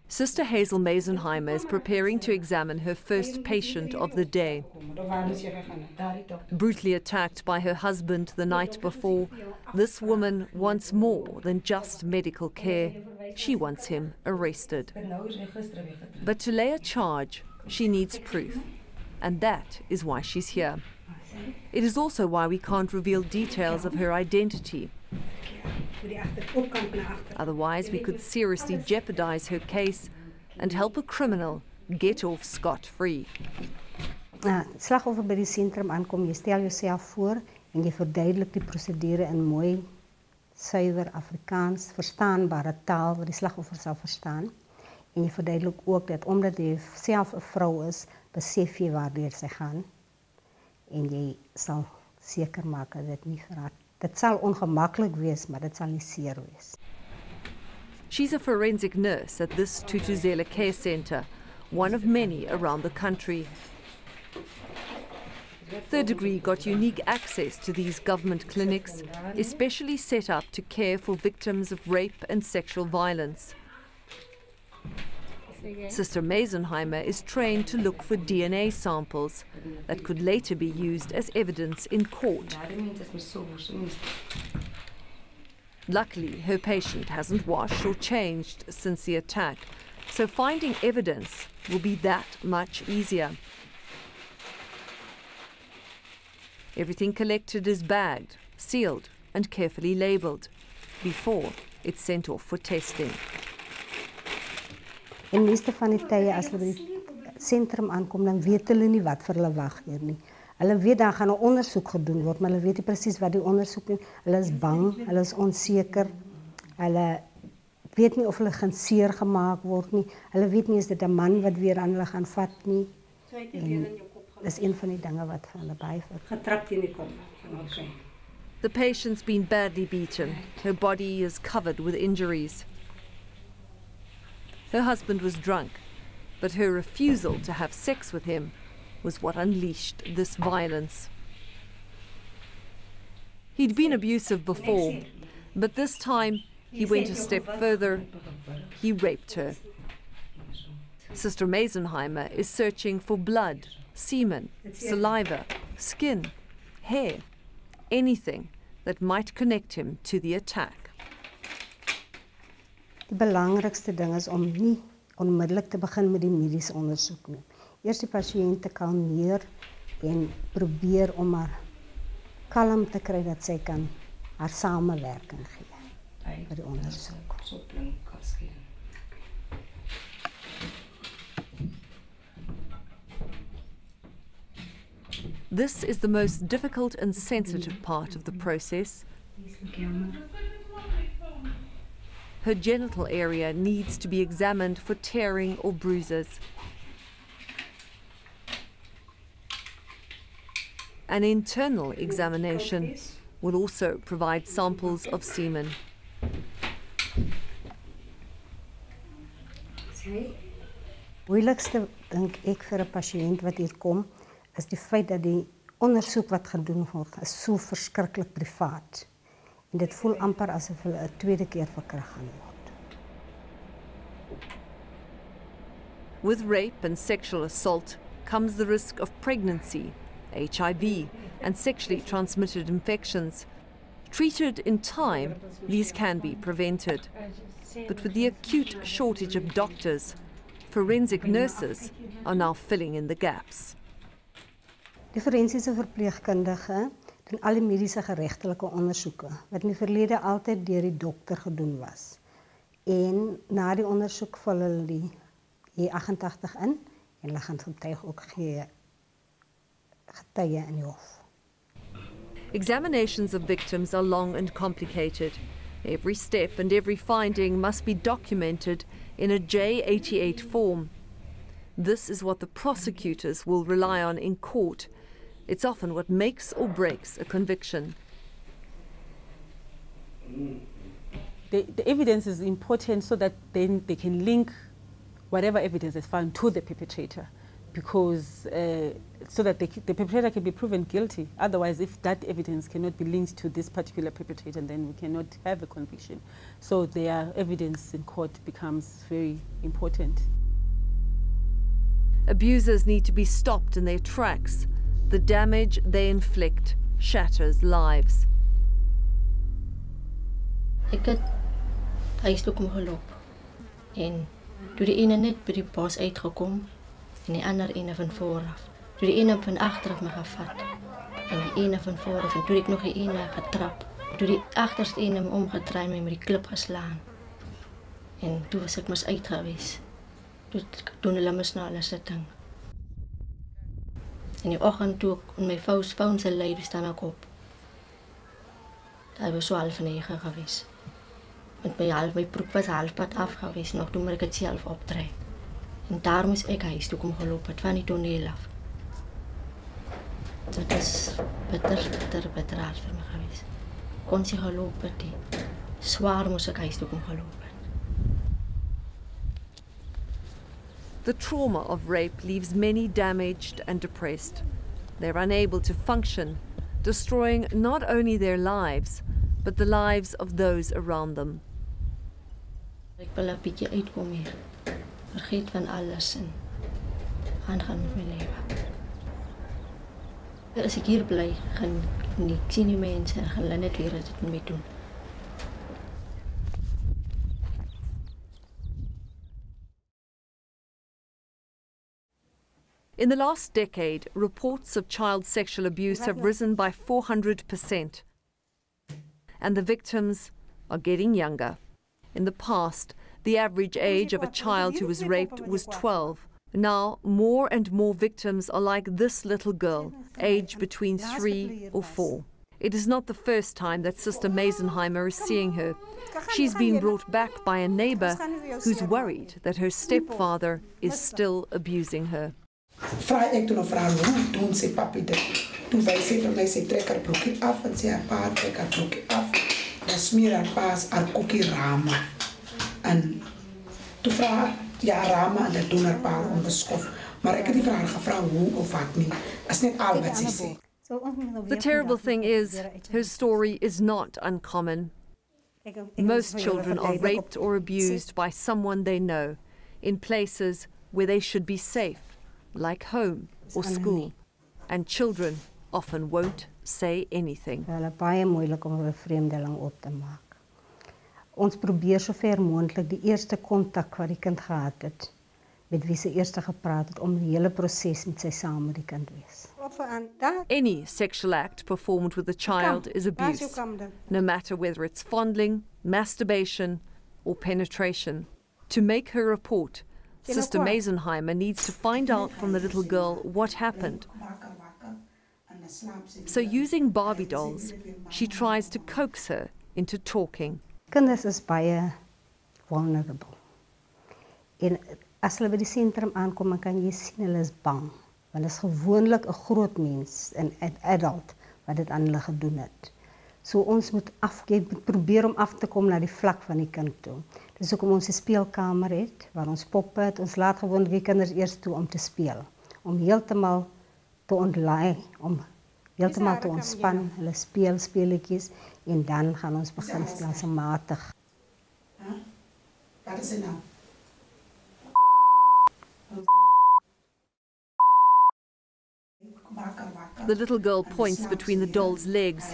Sister Hazel Meisenheimer is preparing to examine her first patient of the day. Brutally attacked by her husband the night before, this woman wants more than just medical care. She wants him arrested. But to lay a charge, she needs proof. And that is why she's here. It is also why we can't reveal details of her identity. Otherwise, we could seriously jeopardize her case and help a criminal get off scot-free. Slagoffer by die sentrum aankom, jy stel jouself voor en jy verduidelik die prosedure in mooi, suiwer Afrikaans, verstaanbare taal wat die slagoffer sal verstaan. En jy verduidelik ook dat omdat jy self 'n vrou is, besef jy waardeur sy gaan. En jy sal seker maak dat dit nie vir haar. Dit sal ongemaklik wees, maar dit sal nie seer wees. She's a forensic nurse at this Thuthuzela care centre, one of many around the country. Third Degree got unique access to these government clinics, especially set up to care for victims of rape and sexual violence. Sister Meisenheimer is trained to look for DNA samples that could later be used as evidence in court. Luckily, her patient hasn't washed or changed since the attack, so finding evidence will be that much easier. Everything collected is bagged, sealed and carefully labelled before it's sent off for testing. En meeste van die tye as hulle by die sentrum aankom, dan weet hulle nie wat vir hulle wag hier nie. Hulle weet daar gaan 'n ondersoek gedoen word, maar hulle weet nie presies wat die ondersoek is. Hulle is bang, hulle is onseker. Hulle weet nie of hulle gaan seer gemaak word nie. Hulle weet nie is dit 'n man wat weer aan hulle gaan vat nie. Dis een van die dinge wat vir hulle byvoeg. Getrap teen die kop. Okay. The patient's been badly beaten. Her body is covered with injuries. Her husband was drunk, but her refusal to have sex with him was what unleashed this violence. He'd been abusive before, but this time he went a step further. He raped her. Sister Meisenheimer is searching for blood, semen, saliva, skin, hair, anything that might connect him to the attack. Die belangrikste ding is om nie onmiddellik te begin met die mediese ondersoek nie. Eers die pasiënt te kalmeer en probeer om haar kalm te kry dat sy kan haar samewerking gee by die ondersoek. This is the most difficult and sensitive part of the process. Her genital area needs to be examined for tearing or bruises. An internal examination will also provide samples of semen. Moeilikste dink ek vir 'n pasiënt wat hier kom is die feit dat die ondersoek wat gedoen word is so verskriklik privaat. En dit voel amper asof hulle 'n tweede keer verkragt gaan word. With rape and sexual assault comes the risk of pregnancy, HIV, and sexually transmitted infections. Treated in time, these can be prevented. But with the acute shortage of doctors, forensic nurses are now filling in the gaps. Die forensiese verpleegkundige doen alle mediese geregtelike ondersoeke wat in die verlede altyd deur die dokter gedoen was. En na die ondersoek vul hulle die E88 in en hulle gaan getuig ook gee getuie in die hof. Examinations of victims are long and complicated. Every step and every finding must be documented in a J88 form. This is what the prosecutors will rely on in court. It's often what makes or breaks a conviction. The evidence is important so that then they can link whatever evidence is found to the perpetrator. because so that the perpetrator can be proven guilty. Otherwise, if that evidence cannot be linked to this particular perpetrator, then we cannot have a conviction. So their evidence in court becomes very important. Abusers need to be stopped in their tracks. The damage they inflict shatters lives. Ek het huis toe kom geloop en toe die ene net by die bos uitgekom en die ander ene van vooraf. Toe die ene van agteraf my gevat en die ene van vooraf en toe ek nog die ene getrap. Toe die agterste ene my omgedraai my met die klip geslaan. En toe was ek mos uit gewees. Toe doen hulle mos na hulle sitting. In die oggend toe ek in my foon se lyf staan ek op. Daar was so 8:30 gewees. Met my broek was halfpad af gewees, nog toe moet ek het self optree. En daar moes ek huis toe kom geloop het van die toneel af. Dit is bitter hard vir my gewees. Kon sy geloop het, zwaar moes ek huis toe kom geloop het. The trauma of rape leaves many damaged and depressed. They're unable to function, destroying not only their lives, but the lives of those around them. Ek wil 'n bietjie uitkom hier. Vergeet van alles en aangaan met my lewe. As ek hier bly, gaan ek sien die mense en gaan hulle net weer dit met my doen. In the last decade, reports of child sexual abuse have risen by 400%. And the victims are getting younger. In the past, the average age of a child who was raped was 12. Now, more and more victims are like this little girl, aged between 3 or 4. It is not the first time that Sister Meisenheimer is seeing her. She's been brought back by a neighbor who's worried that her stepfather is still abusing her. Vraag ek toen of vraag hoe doen ze papi dit? Toen wij ze van mij ze trek haar broekje af en ze haar pa trek haar broekje af. Dan smeer haar pa's haar koekie rama. En toen vraag ja rama en dat doen haar pa onbeschoft. Maar ik heb die vraag gevraagd hoe of wat niet. Dat is niet al wat ze zegt. The terrible thing is, her story is not uncommon. Most children are raped or abused by someone they know, in places where they should be safe, like home or school. And children often won't say anything. Hulle is baie moeilik om 'n vreemdeling op te maak. Ons probeer sover moontlik die eerste kontak wat die kind gehad het, met wie se eerste gepraat het, om die hele proses met sy saam met die kind wees. Any sexual act performed with a child is abuse, no matter whether it's fondling, masturbation, or penetration. To make her report, Sister Meisenheimer needs to find out from the little girl what happened. So using Barbie dolls, she tries to coax her into talking. Kinders is baie vulnerable. En as hulle by die sentrum aankom, dan kan jy sien hulle is bang. Want is gewoonlik 'n groot mens, 'n adult wat dit aan hulle gedoen het. So ons moet probeer om af te kom na die vlak van die kind toe. Dis hoekom ons 'n speelkamer het waar ons poppe het. Ons laat gewoonlik die kinders eers toe om te speel, om heeltemal te ontlaai, om heeltemal te ontspan. Hulle speel speletjies en dan gaan ons begin stelselmatig. Wat is dit nou? The little girl points between the doll's legs.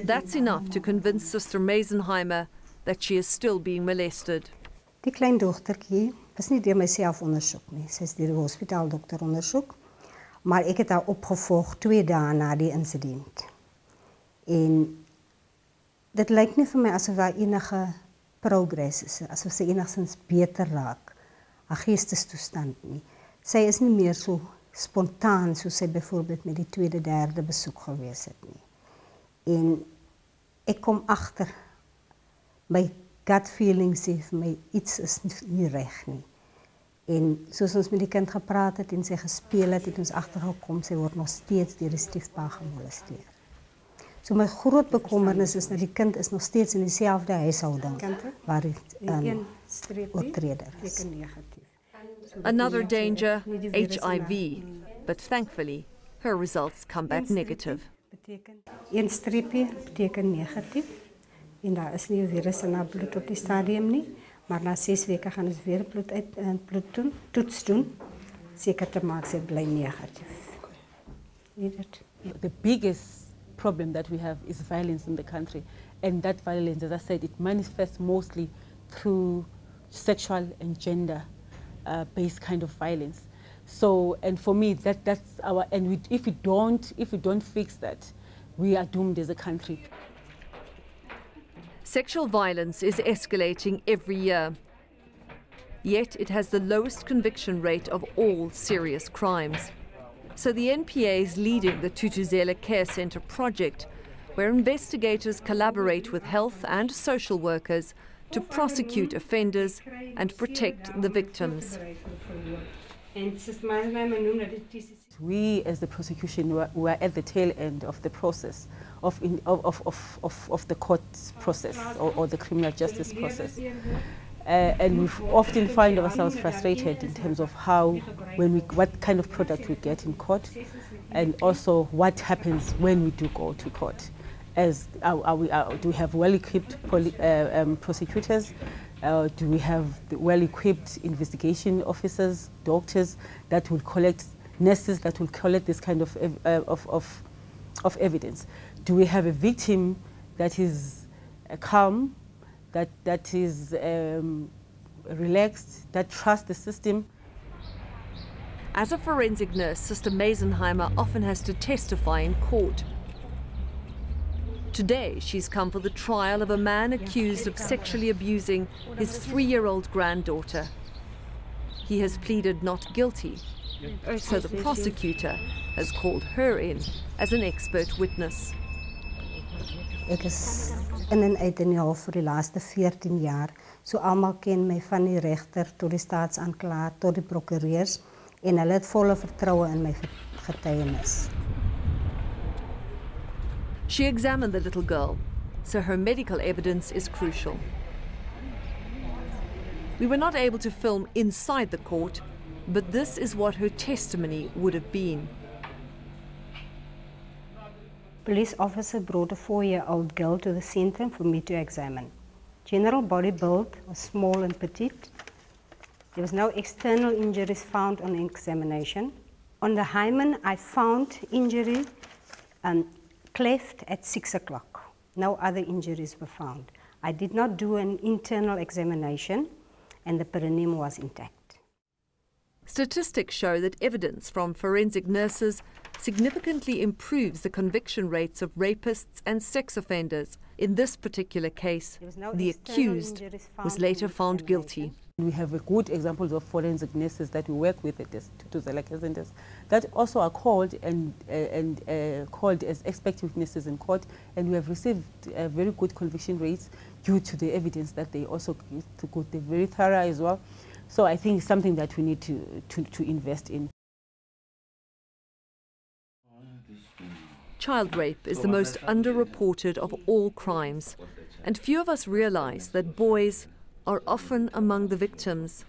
That's enough to convince Sister Meisenheimer that she is still being molested. Die klein dogtertjie was nie deur myself ondersoek nie. Sy is deur die hospitaaldokter ondersoek. Maar ek het haar opgevolg 2 dae na die insident. En dit lyk nie vir my asof daar enige progress is, asof sy enigstens beter raak. Haar geestestoestand nie. Sy is nie meer so spontaan soos sy byvoorbeeld met die 2de, 3de besoek gewees het nie. En ek kom agter, my gut feeling sê vir my iets is nie reg nie. En soos ons met die kind gepraat het en sy gespeel het ons agtergekom sy word nog steeds deur die stiefpa gemolesteer. So my groot bekommernis is dat die kind is nog steeds in dieselfde huishouding waar die oortreder is. Another danger, HIV, but thankfully her results come back negative. Een streepie beteken negatief en daar is nie 'n virus in haar bloed op die stadium nie, maar na 6 weke gaan ons weer bloedtoets doen, seker te maak sy bly negatief. The biggest problem that we have is violence in the country, and that violence, as I said, it manifests mostly through sexual and gender based kind of violence. So, and for me, that's our, and if we don't fix that, we are doomed as a country. Sexual violence is escalating every year. Yet it has the lowest conviction rate of all serious crimes. So the NPA is leading the Thuthuzela Care Centre project, where investigators collaborate with health and social workers to prosecute offenders and protect the victims. We, as the prosecution, were at the tail end of the process of the court process or the criminal justice process. And we often find ourselves frustrated in terms of what kind of product we get in court, and also what happens when we do go to court. Do we have well-equipped prosecutors? Do we have well-equipped investigation officers, doctors that will collect, nurses that will collect this kind of evidence? Do we have a victim that is calm, that is relaxed, that trusts the system? As a forensic nurse, Sister Meisenheimer often has to testify in court. Today, she's come for the trial of a man accused of sexually abusing his 3-year-old granddaughter. He has pleaded not guilty, so the prosecutor has called her in as an expert witness. Ek is in en uit in die hof vir die laaste 14 jaar. So almal ken my van die regter tot die staatsaanklaer tot die prokureurs en hulle het volle vertroue in my getuienis. She examined the little girl, so her medical evidence is crucial. We were not able to film inside the court, but this is what her testimony would have been. Police officer brought a 4-year-old girl to the centre for me to examine. General body build was small and petite. There was no external injuries found on examination. On the hymen, I found injury cleft at 6 o'clock. No other injuries were found. I did not do an internal examination, and the perineum was intact. Statistics show that evidence from forensic nurses significantly improves the conviction rates of rapists and sex offenders. In this particular case, the accused was later found guilty. We have a good examples of forensic nurses that we work with at this Thuthuzela Care Centres that also are called called as expert witnesses in court, and we have received very good conviction rates due to the evidence that they also give to court. They're very thorough as well. So I think it's something that we need to invest in. Child rape is the most underreported of all crimes, and few of us realize that boys are often among the victims.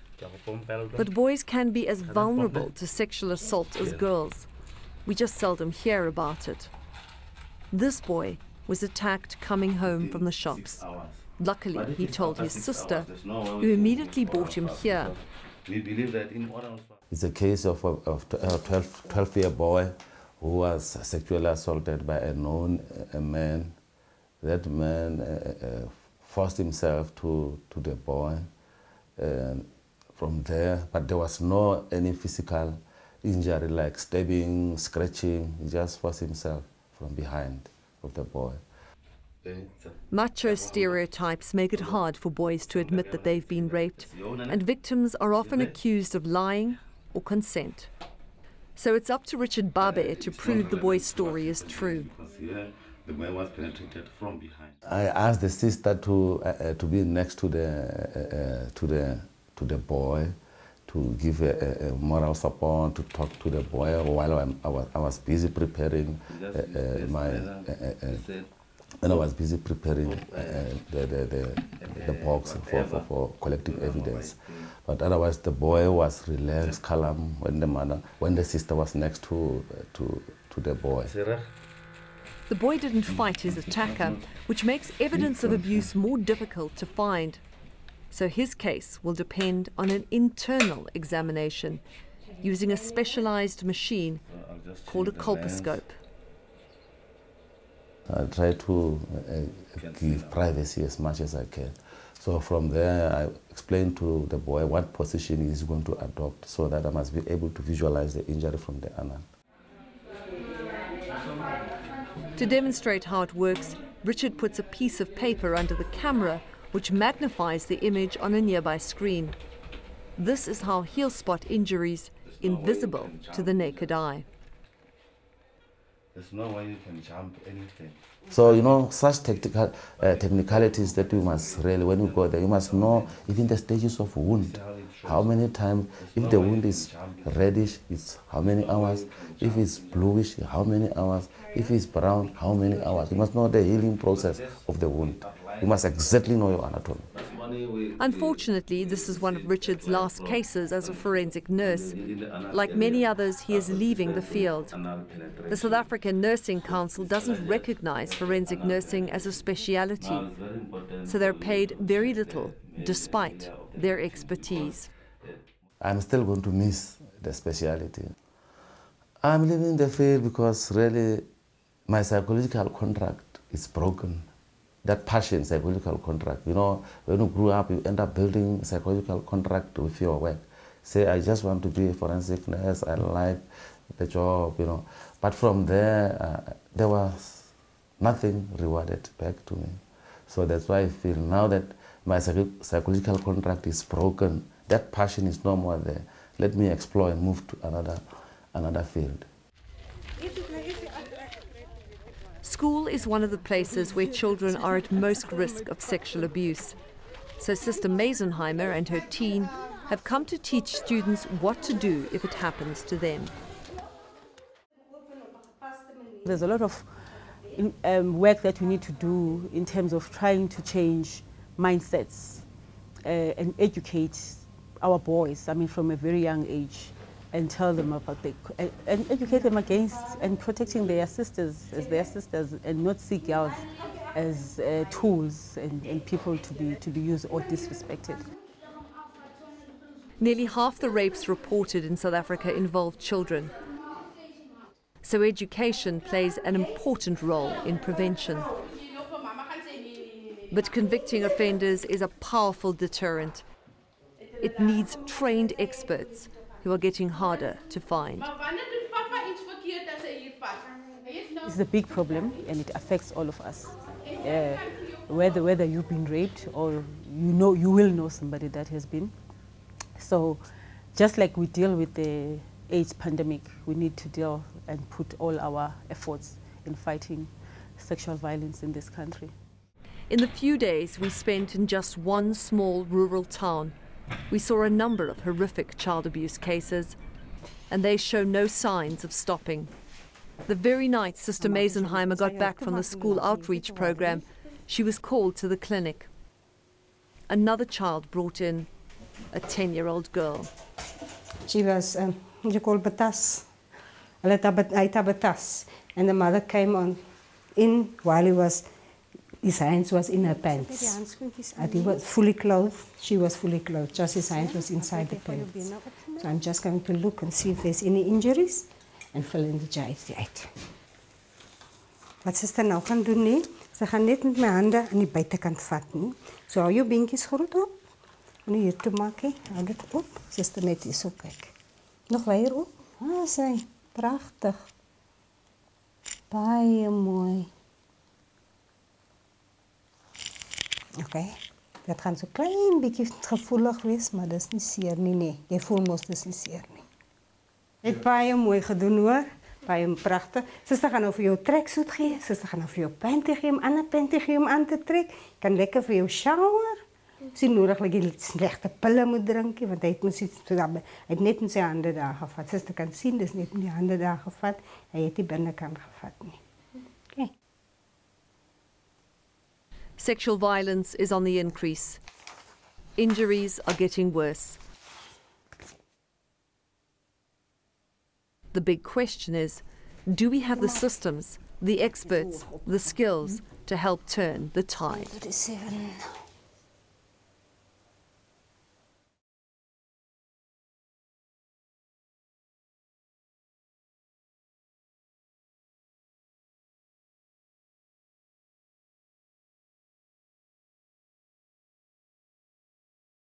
But boys can be as vulnerable to sexual assault as girls. We just seldom hear about it. This boy was attacked coming home from the shops. Luckily, he told his sister, who immediately brought him here. It's a case of a 12-year boy who was sexually assaulted by a known man. That man forced himself to the boy from there, but there was no any physical injury like stabbing, scratching. He just forced himself from behind of the boy. Macho stereotypes make it hard for boys to admit that they've been raped, and victims are often accused of lying or consent. So it's up to Richard Babe to prove the boy's story is true. The man was penetrated from behind. I asked the sister to be next to the boy, to give a moral support, to talk to the boy while I was busy preparing when I was busy preparing the box for collecting evidence. But otherwise, the boy was relaxed, calm when the sister was next to the boy. The boy didn't fight his attacker, which makes evidence of abuse more difficult to find. So his case will depend on an internal examination using a specialised machine called a colposcope. I try to give privacy as much as I can. So from there, I explain to the boy what position he is going to adopt so that I must be able to visualize the injury from the anal. To demonstrate how it works, Richard puts a piece of paper under the camera which magnifies the image on a nearby screen. This is how he'll spot injuries invisible to the naked eye. There's no way you can jump anything. So, you know, such technicalities that you must really, when you go there, you must know even the stages of wound. How many times, if the wound is reddish, it's how many hours. If it's bluish, how many hours. If it's brown, how many hours. You must know the healing process of the wound. You must exactly know your anatomy. Unfortunately, this is one of Richard's last cases as a forensic nurse. Like many others, he is leaving the field. The South African Nursing Council doesn't recognize forensic nursing as a speciality, so they're paid very little, despite their expertise. I'm still going to miss the speciality. I'm leaving the field because really my psychological contract is broken. That passion, psychological contract. You know, when you grew up, you end up building a psychological contract with your work. Say, I just want to be a forensic nurse, I like the job, you know. But from there, there was nothing rewarded back to me. So that's why I feel now that my psychological contract is broken, that passion is no more there. Let me explore and move to another field. School is one of the places where children are at most risk of sexual abuse. So Sister Meisenheimer and her team have come to teach students what to do if it happens to them. There's a lot of work that we need to do in terms of trying to change mindsets and educate our boys, I mean, from a very young age, and tell them about and educate them against and protecting their sisters as their sisters, and not see girls as tools and people to be used or disrespected. Nearly half the rapes reported in South Africa involve children. So education plays an important role in prevention. But convicting offenders is a powerful deterrent. It needs trained experts who are getting harder to find. It's a big problem and it affects all of us. Whether you've been raped or you will know somebody that has been. So just like we deal with the AIDS pandemic, we need to deal and put all our efforts in fighting sexual violence in this country. In the few days we spent in just one small rural town, we saw a number of horrific child abuse cases, and they show no signs of stopping. The very night Sister Meisenheimer got back from the school outreach program, she was called to the clinic. Another child brought in, a 10-year-old girl. She was, you call batas. Batas. And the mother came in while his hands was in her pants. And he was fully clothed. She was fully clothed. Just his hands was inside the pants. So I'm just going to look and see if there's any injuries and fill in the JIT uit. Wat sister nou gaan doen nie, sy gaan net met my hande aan die buitekant vat nie. So hou jou beentjies goed op. En hier toe maak hy, hou dit op. Sister net hier so kyk. Nog weer op. Ah, sy, pragtig. Baie mooi. Oké, dat gaan so klein bietjie gevoelig wees, maar dis nie seer nie, nee. Jy voel mos dis nie seer nie. Het baie mooi gedoen hoor, baie pragtig. Sister gaan nou vir jou treksuit gee, sister gaan nou vir jou panty gee, 'n ander panty gee om aan te trek. Kan lekker vir jou shower. Sien nodig dat jy slegte pille moet drink, want hy het mos iets so daarby. Hy het net met sy hande daar gevat. Sister kan sien, dis net met die hande daar gevat. Hy het die binnekant gevat nie. Okay. Sexual violence is on the increase. Injuries are getting worse. The big question is, do we have the systems, the experts, the skills to help turn the tide? 37.